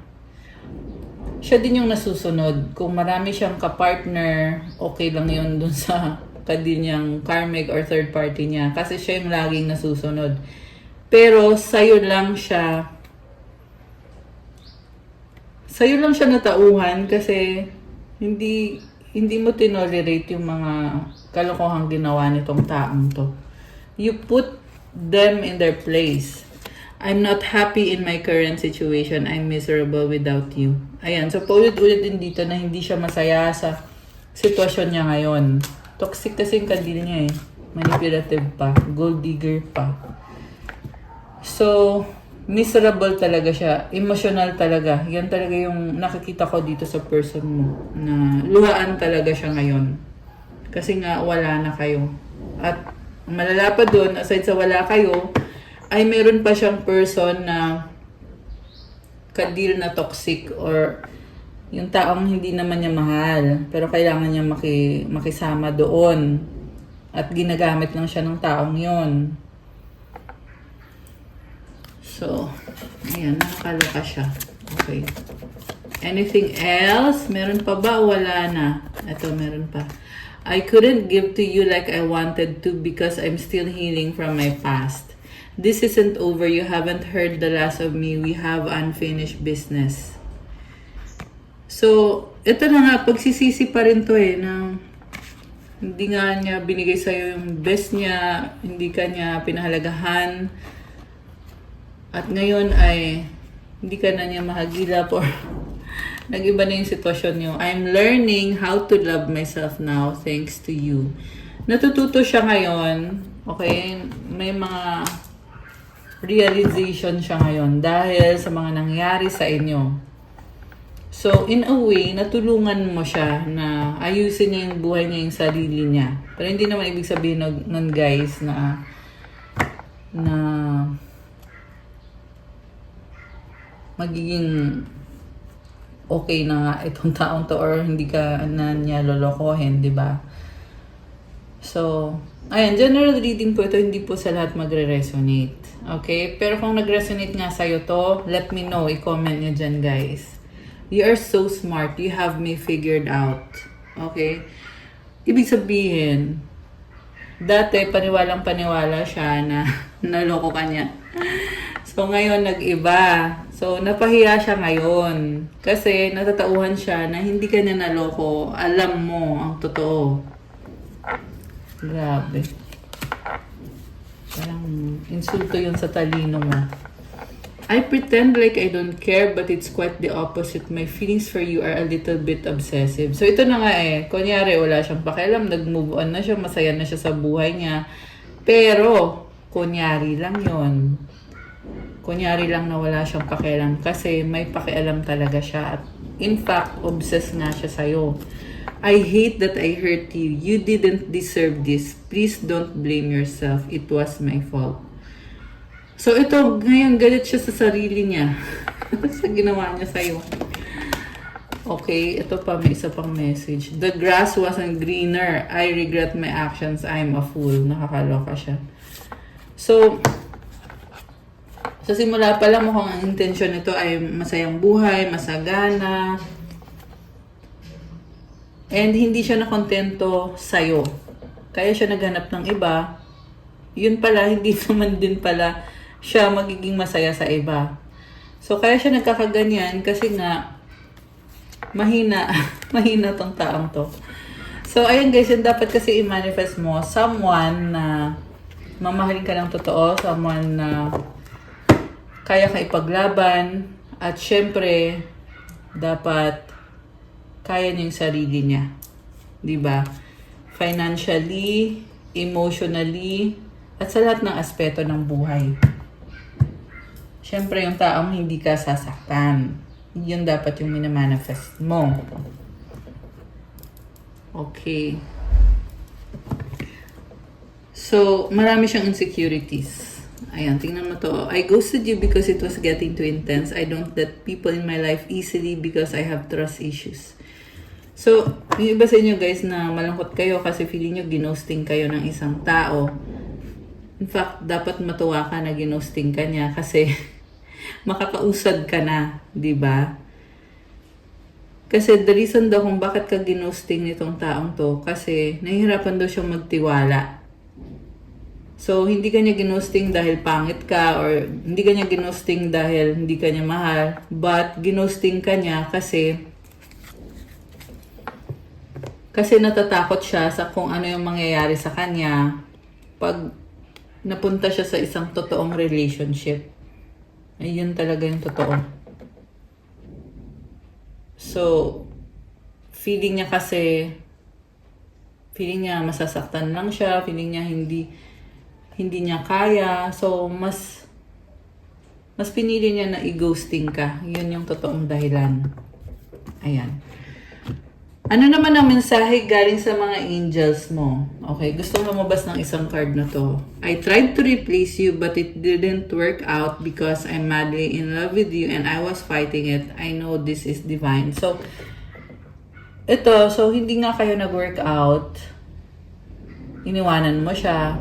siya din yung nasusunod. Kung marami siyang kapartner, okay lang yun dun sa kanyang karmic or third party niya. Kasi siya yung laging nasusunod. Pero sa'yo lang siya natauhan kasi hindi mo tinolerate yung mga kalokohang ginawa nitong taong to. You put them in their place. I'm not happy in my current situation. I'm miserable without you. Ayan. So, paulit-ulit din dito na hindi siya masaya sa sitwasyon niya ngayon. Toxic kasi yung kadil niya Manipulative pa. Gold digger pa. So, miserable talaga siya. Emotional talaga. Yan talaga yung nakikita ko dito sa person mo. Na luhaan talaga siya ngayon. Kasi nga, wala na kayo. At malala pa dun, aside sa wala kayo, ay meron pa siyang person na kadil na toxic or yung taong hindi naman niya mahal pero kailangan niya makisama doon at ginagamit lang siya ng taong yon. So, ayan, nakakaloka siya. Okay. Anything else? Meron pa ba? Wala na. Ito, meron pa. I couldn't give to you like I wanted to because I'm still healing from my past. This isn't over. You haven't heard the last of me. We have unfinished business. So, ito na nga, pagsisisi pa rin to na hindi nga niya binigay sa'yo yung best niya, hindi ka niya pinahalagahan, at ngayon ay hindi ka na niya mahagilap or nag-iba na yung sitwasyon niyo. I'm learning how to love myself now thanks to you. Natututo siya ngayon, okay? May mga realization siya ngayon dahil sa mga nangyari sa inyo. So, in a way, natulungan mo siya na ayusin niya yung buhay niya, yung sarili niya. Pero hindi naman ibig sabihin nun guys na magiging okay na nga itong taong to or hindi ka na niya lolokohin, di ba? So, ayan, general reading po ito, hindi po sa lahat magre-resonate. Okay? Pero kung nag-resonate nga sa'yo to, let me know. I-comment nyo dyan, guys. You are so smart. You have me figured out. Okay? Ibig sabihin, dati paniwalang-paniwala siya na naloko ka niya. So, ngayon nag-iba. So, napahiya siya ngayon. Kasi natatauhan siya na hindi ka niya naloko. Alam mo ang totoo. Grabe. Parang insulto yun sa talino mo. I pretend like I don't care, but it's quite the opposite. My feelings for you are a little bit obsessive. So, ito na nga kunyari, wala siyang pakialam, nag-move on na siya, masaya na siya sa buhay niya. Pero, kunyari lang yon. Kunyari lang na wala siyang pakialam kasi may pakialam talaga siya. At in fact, obsessed nga siya sa'yo. I hate that I hurt you. You didn't deserve this. Please don't blame yourself. It was my fault. So ito, ngayon galit siya sa sarili niya. Sa ginawa niya sa'yo. Okay, ito pa, may isa pang message. The grass wasn't greener. I regret my actions. I'm a fool. Nakakaloka siya. So, sa simula pa lang mukhang ang intensyon nito ay masayang buhay, masagana. And hindi siya nakontento sa'yo. Kaya siya naghanap ng iba. Yun pala, hindi naman din pala siya magiging masaya sa iba. So, kaya siya nagkakaganyan kasi nga mahina. Mahina tong taong to. So, ayun guys, yun dapat kasi i-manifest mo someone na mamahalin ka ng totoo, someone na kaya ka ipaglaban, at syempre, dapat kaya niya yung sarili niya. Diba? Financially, emotionally, at sa lahat ng aspeto ng buhay. Syempre, yung taong hindi ka sasaktan. Yun dapat yung minamanifest mo. Okay. So, marami siyang insecurities. Ayan, tingnan mo to. I ghosted you because it was getting too intense. I don't let people in my life easily because I have trust issues. So, yung iba sa inyo guys na malungkot kayo kasi feeling nyo ginosting kayo ng isang tao. In fact, dapat matuwa ka na ginosting ka niya kasi makakausad ka na, di ba? Kasi the reason daw kung bakit ka ginosting nitong taong to, kasi nahihirapan daw siyang magtiwala. So, hindi ka niya ginosting dahil pangit ka or hindi ka niya ginosting dahil hindi ka niya mahal. But, ginosting ka niya kasi natatakot siya sa kung ano yung mangyayari sa kanya pag napunta siya sa isang totoong relationship. Ayun talaga yung totoo. So, feeling niya masasaktan lang siya, feeling niya hindi niya kaya. So, mas pinili niya na i-ghosting ka. Yun yung totoong dahilan. Ayan. Ano naman ang mensahe galing sa mga angels mo? Okay, gusto mo lumabas ng isang card na to. I tried to replace you but it didn't work out because I'm madly in love with you and I was fighting it. I know this is divine. So, hindi nga kayo nag-work out. Iniwanan mo siya.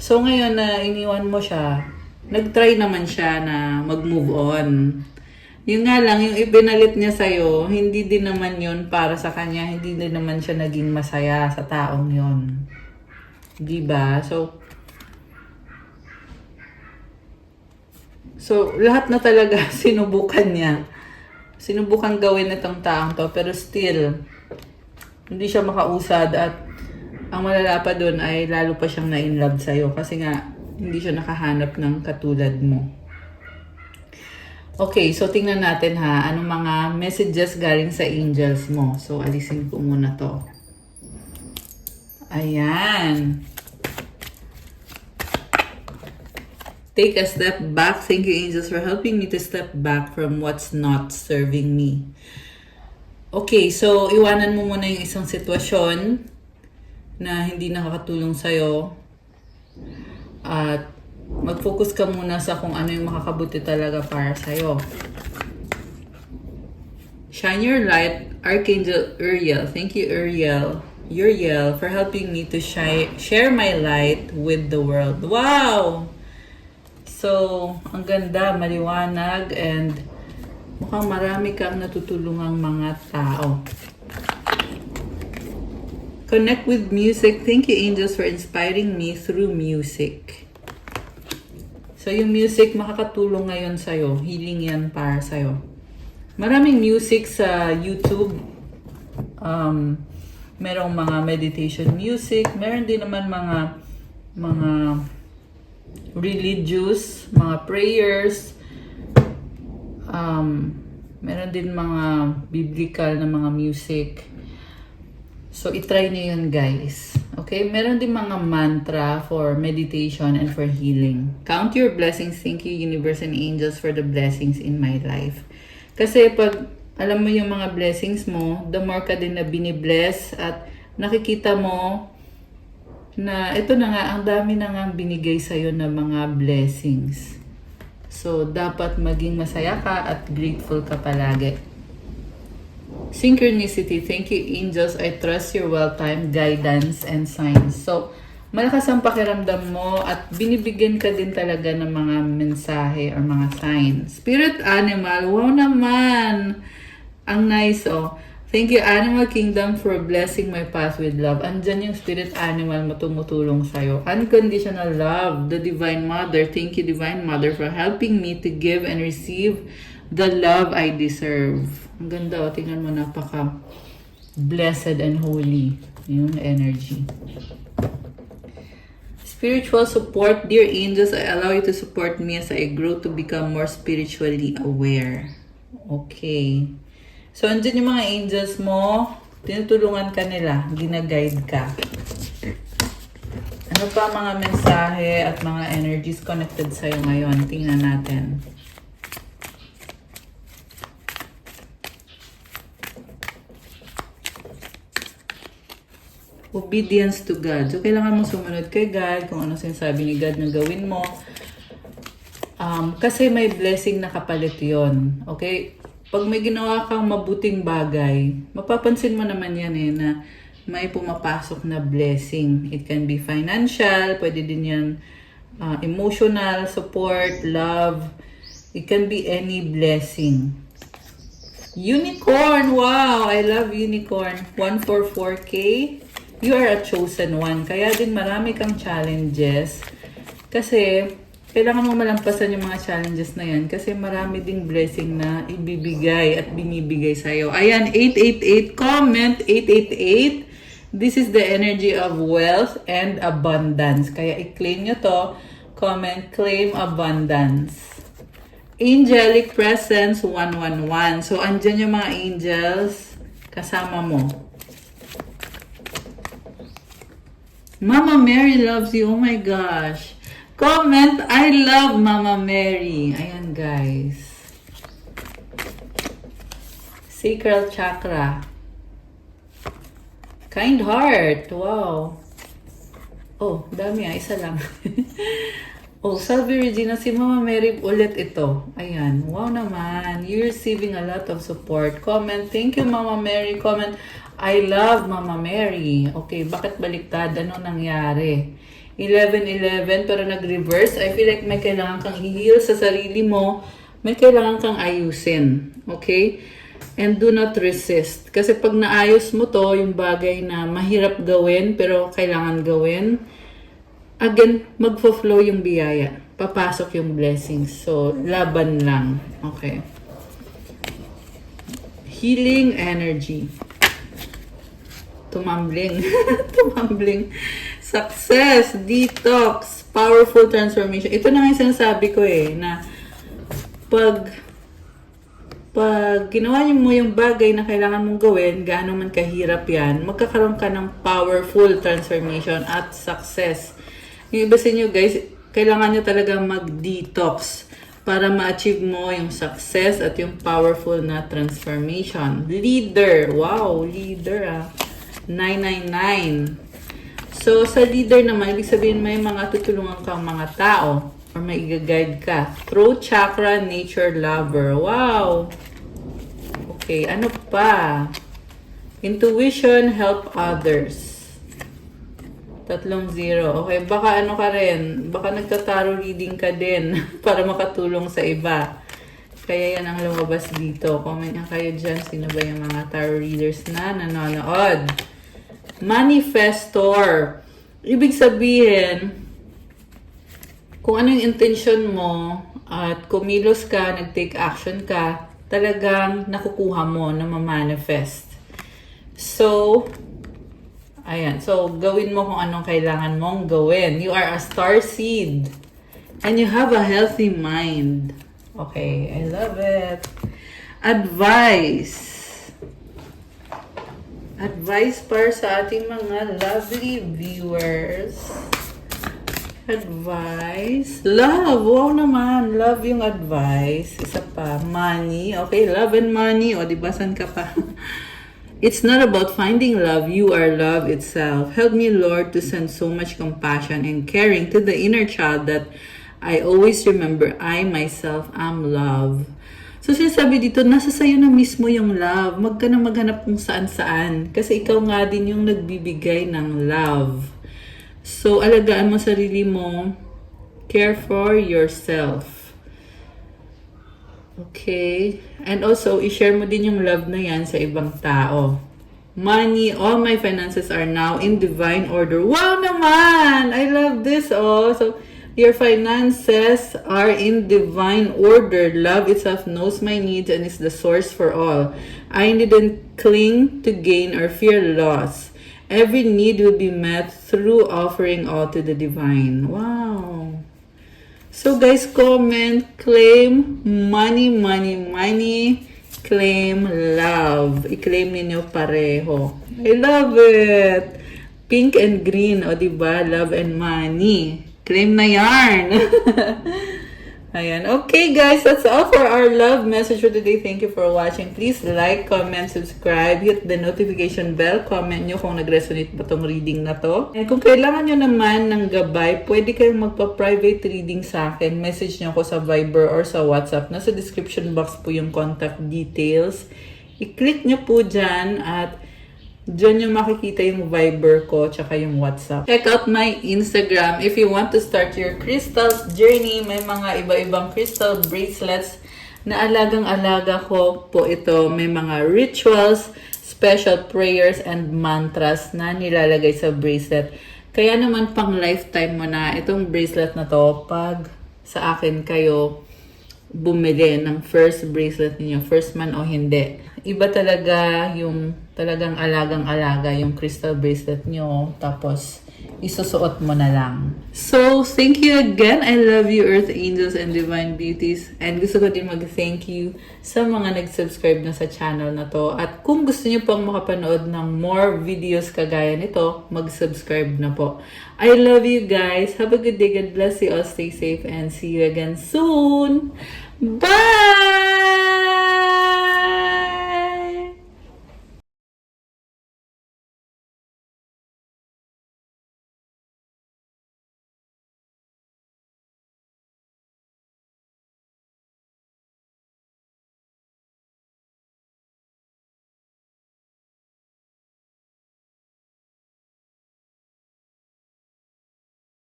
So, ngayon na iniwan mo siya, nag-try naman siya na mag-move on. Yung nga lang, yung ibinalit niya sa'yo, hindi din naman yun para sa kanya, hindi din naman siya naging masaya sa taong yun. Diba? So, lahat na talaga sinubukan niya. Sinubukan gawin itong taong to, pero still, hindi siya makausad at ang malala pa dun ay lalo pa siyang na-inlove sa'yo kasi nga hindi siya nakahanap ng katulad mo. Okay, so tingnan natin ha, anong mga messages galing sa angels mo. So, alisin ko muna to. Ayan. Take a step back. Thank you, angels, for helping me to step back from what's not serving me. Okay, so iwanan mo muna yung isang sitwasyon na hindi nakakatulong sa'yo. At mag-focus ka muna sa kung ano yung makakabuti talaga para sa'yo. Shine your light, Archangel Uriel. Thank you, Uriel, for helping me to share my light with the world. Wow! So, ang ganda, maliwanag, and mukhang marami kang natutulungang mga tao. Connect with music. Thank you, angels, for inspiring me through music. So, yung music makakatulong ngayon sa'yo. Healing yan para sa'yo. Maraming music sa YouTube. Merong mga meditation music. Meron din naman mga religious, mga prayers. Meron din mga biblical na mga music. So, itry niyo yun, guys. Okay? Meron din mga mantra for meditation and for healing. Count your blessings. Thank you, universe and angels, for the blessings in my life. Kasi pag alam mo yung mga blessings mo, the more ka din na binibless at nakikita mo na ito na nga, ang dami na nga binigay sa'yo na mga blessings. So, dapat maging masaya ka at grateful ka palagi. Synchronicity. Thank you, angels. I trust your well-timed guidance and signs. So, malakas ang pakiramdam mo at binibigyan ka din talaga ng mga mensahe or mga signs. Spirit animal. Wow naman! Ang nice, oh. Thank you, Animal Kingdom, for blessing my path with love. Andyan yung spirit animal mo tumutulong sa'yo. Unconditional love. The Divine Mother. Thank you, Divine Mother, for helping me to give and receive the love I deserve. Ang ganda, oh. Tingnan mo, napaka blessed and holy yung energy. Spiritual support. Dear angels, I allow you to support me as I grow to become more spiritually aware. Okay. So, andyan yung mga angels mo. Tinutulungan ka nila. Gina-guide ka. Ano pa mga mensahe at mga energies connected sa'yo ngayon? Tingnan natin. Obedience to God. So, kailangan mo sumunod kay God kung ano sinasabi ni God na gawin mo. Kasi may blessing na kapalit yon. Okay? Pag may ginawa kang mabuting bagay, mapapansin mo naman yan na may pumapasok na blessing. It can be financial, pwede din yan emotional, support, love. It can be any blessing. Unicorn! Wow! I love unicorn. 144K. You are a chosen one. Kaya din marami kang challenges. Kasi, kailangan mo malampasan yung mga challenges na yan. Kasi marami ding blessing na ibibigay at binibigay sa'yo. Ayan, 888. Comment 888. This is the energy of wealth and abundance. Kaya i-claim nyo to. Comment, claim abundance. Angelic presence 111. So, andyan yung mga angels kasama mo. Mama Mary loves you. Oh my gosh. Comment, I love Mama Mary. Ayan, guys. Sacral chakra. Kind heart. Wow. Oh, dami Isa lang. Oh, Salve Regina, si Mama Mary ulit ito. Ayan. Wow naman. You're receiving a lot of support. Comment, thank you Mama Mary. Comment, I love Mama Mary. Okay, bakit baliktad? Ano nangyari? 11-11 pero nag-reverse. I feel like may kailangan kang i-heal sa sarili mo. May kailangan kang ayusin. Okay? And do not resist. Kasi pag naayos mo to, yung bagay na mahirap gawin pero kailangan gawin, again, magfo-flow yung biyaya. Papasok yung blessings. So, laban lang. Okay. Healing energy. Tumambling. Tumambling. Success, detox, powerful transformation. Ito na nga yung sinasabi ko na pag ginawa mo yung bagay na kailangan mong gawin, gaano man kahirap yan, magkakaroon ka ng powerful transformation at success. Yung iba sa inyo guys, kailangan nyo talaga mag-detox para ma-achieve mo yung success at yung powerful na transformation. Leader. Wow, leader 999. So, sa leader naman, ibig sabihin may mga tutulungan kang mga tao or may i-guide ka. Throat chakra, nature lover. Wow! Okay, ano pa? Intuition, help others. 30. Okay, baka ano ka rin, baka nagtataro reading ka din para makatulong sa iba. Kaya yan ang lumabas dito. Comment nga kayo dyan, sino ba yung mga tarot readers na nanonood. Manifestor. Ibig sabihin, kung ano yung intention mo at kumilos ka, nag-take action ka, talagang nakukuha mo na ma-manifest. So, ayan. So, gawin mo kung anong kailangan mong gawin. You are a star seed. And you have a healthy mind. Okay, I love it. Advice. Advice para sa ating mga lovely viewers. Advice. Love. Wow naman. Love yung advice. Isa pa. Money. Okay, love and money. O, diba? San ka pa? It's not about finding love. You are love itself. Help me, Lord, to send so much compassion and caring to the inner child that I always remember I myself am love. So, sinasabi dito, nasa sayo na mismo yung love. Huwag ka na maghanap kung saan-saan. Kasi ikaw nga din yung nagbibigay ng love. So, alagaan mo sarili mo. Care for yourself. Okay? And also, i-share mo din yung love na yan sa ibang tao. Money, all my finances are now in divine order. Wow naman! I love this, oh. So, your finances are in divine order. Love itself knows my needs and is the source for all. I didn't cling to gain or fear loss. Every need will be met through offering all to the divine. Wow. So guys, comment, claim money, money, money. Claim love. I-claim ninyo pareho. I love it. Pink and green. O diba? Love and money. Claim na yarn. Ayan. Okay, guys. That's all for our love message for today. Thank you for watching. Please like, comment, subscribe, hit the notification bell. Comment nyo kung nag-resonate ba tong reading na to. And kung kailangan nyo naman ng gabay, pwede kayong magpa-private reading sa akin. Message nyo ko sa Viber or sa WhatsApp. Nasa description box po yung contact details. I-click nyo po dyan at diyan yung makikita yung Viber ko tsaka yung WhatsApp. Check out my Instagram if you want to start your crystals journey. May mga iba-ibang crystal bracelets na alagang-alaga ko po ito. May mga rituals, special prayers, and mantras na nilalagay sa bracelet. Kaya naman pang lifetime mo na itong bracelet na to pag sa akin kayo bumili ng first bracelet niyo, first man o hindi. Iba talaga yung talagang alagang-alaga yung crystal bracelet nyo. Tapos, isusuot mo na lang. So, thank you again. I love you, Earth Angels and Divine Beauties. And gusto ko din mag-thank you sa mga nag-subscribe na sa channel na to. At kung gusto nyo pang makapanood ng more videos kagaya nito, mag-subscribe na po. I love you guys. Have a good day. God bless you all. Stay safe and see you again soon. Bye!